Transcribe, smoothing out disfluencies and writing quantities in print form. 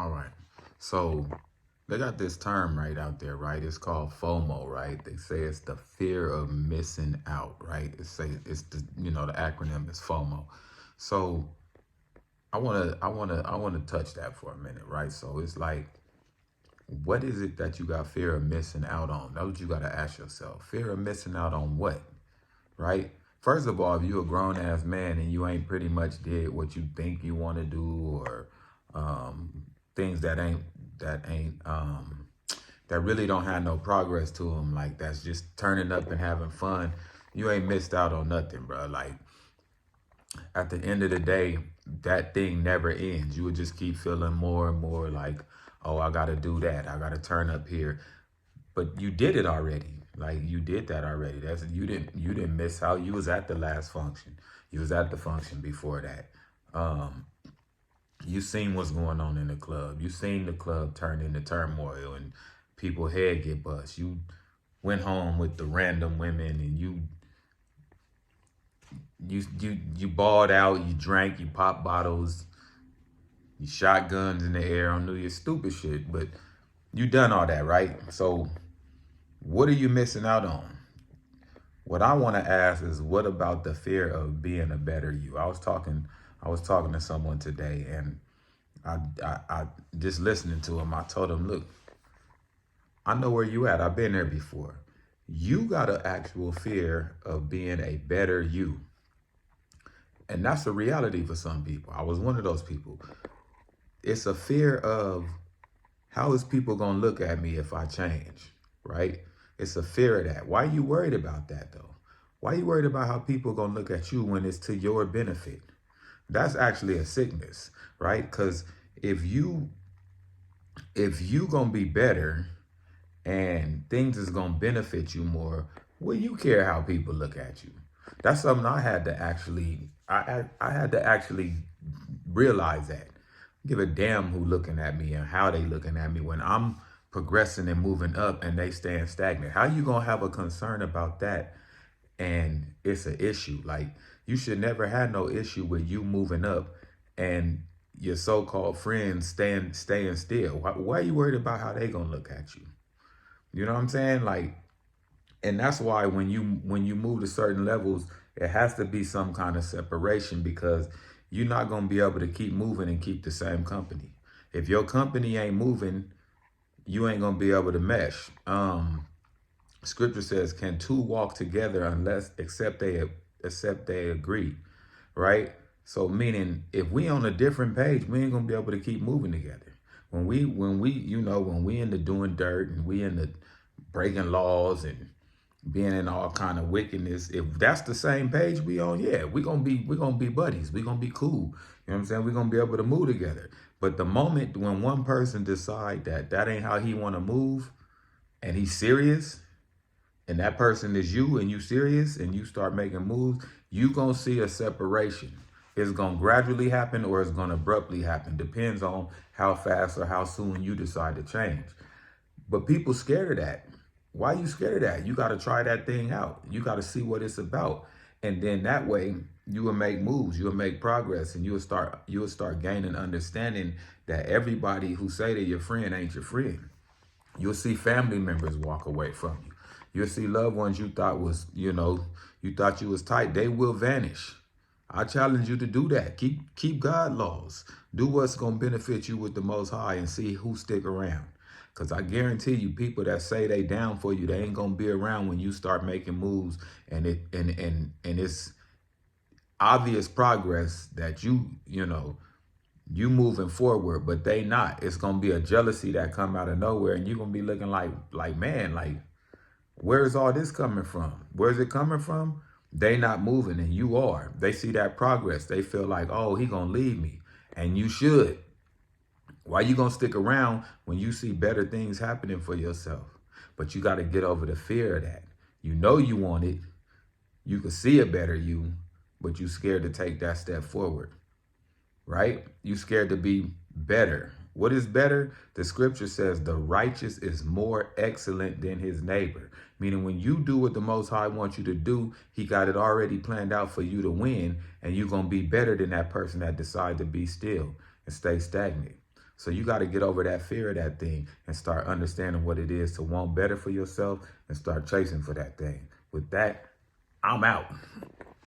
All right. So they got this term right out there, right? It's called FOMO, right? They say it's the fear of missing out, right? It's the the acronym is FOMO. So I wanna touch that for a minute, right? So it's like, what is it that you got fear of missing out on? That's what you gotta ask yourself. Fear of missing out on what? Right? First of all, if you're a grown ass man and you ain't pretty much did what you think you want to do, or things that ain't that really don't have no progress to them, like that's just turning up and having fun, you ain't missed out on nothing, bro. Like at the end of the day, that thing never ends. You would just keep feeling more and more like, oh, I gotta do that. I gotta turn up here. But you did it already. Like you did that already. That's you didn't miss out. You was at the last function. You was at the function before that. Um, you seen what's going on in the club. You seen the club turn into turmoil and people head get bust. You went home with the random women and you balled out, you drank, you popped bottles, you shot guns in the air on New Year's, stupid shit. But you done all that, right? So what are you missing out on? What I want to ask is, what about the fear of being a better you? I was talking to someone today, and I just listening to him, I told him, look, I know where you at. I've been there before. You got an actual fear of being a better you. And that's a reality for some people. I was one of those people. It's a fear of, how is people gonna look at me if I change, right? It's a fear of that. Why are you worried about that though? Why are you worried about how people gonna look at you when it's to your benefit? That's actually a sickness, right? Because if you gonna be better and things is gonna benefit you more, well, you care how people look at you. That's something I had to actually I had to actually realize that. Give a damn who looking at me and how they looking at me when I'm progressing and moving up and they staying stagnant. How you gonna have a concern about that and it's an issue? Like, you should never have no issue with you moving up and your so-called friends staying still. Why are you worried about how they gonna look at you? You know what I'm saying? Like, and that's why when you move to certain levels, it has to be some kind of separation, because you're not going to be able to keep moving and keep the same company. If your company ain't moving, you ain't going to be able to mesh. Scripture says, can two walk together unless except they agree, right? So meaning, if we on a different page, we ain't gonna be able to keep moving together. When we in the doing dirt and we in the breaking laws and being in all kind of wickedness, if that's the same page we on, yeah, we gonna be buddies. We gonna be cool. You know what I'm saying? We're gonna be able to move together. But the moment when one person decide that that ain't how he wanna move, and he's serious, and that person is you, and you serious, and you start making moves, you gonna see a separation. It's gonna gradually happen or it's gonna abruptly happen. Depends on how fast or how soon you decide to change. But people scared of that. Why are you scared of that? You got to try that thing out. You got to see what it's about, and then that way you will make moves. You will make progress, and you will start gaining understanding that everybody who say they're your friend ain't your friend. You'll see family members walk away from you. You'll see loved ones you thought you was tight. They will vanish. I challenge you to do that. Keep God laws. Do what's gonna benefit you with the Most High, and see who stick around. Cause I guarantee you, people that say they down for you, they ain't gonna be around when you start making moves, and it's obvious progress that you moving forward, but they not. It's gonna be a jealousy that come out of nowhere, and you're gonna be looking like man, like, where's all this coming from? Where's it coming from? They not moving and you are. They see that progress. They feel like, oh, he gonna leave me. And you should. Why you gonna stick around when you see better things happening for yourself? But you gotta get over the fear of that. You know you want it. You can see a better you, but you scared to take that step forward, right? You scared to be better. What is better? The scripture says the righteous is more excellent than his neighbor. Meaning, when you do what the Most High wants you to do, he got it already planned out for you to win, and you're going to be better than that person that decide to be still and stay stagnant. So you got to get over that fear of that thing and start understanding what it is to want better for yourself and start chasing for that thing. With that, I'm out.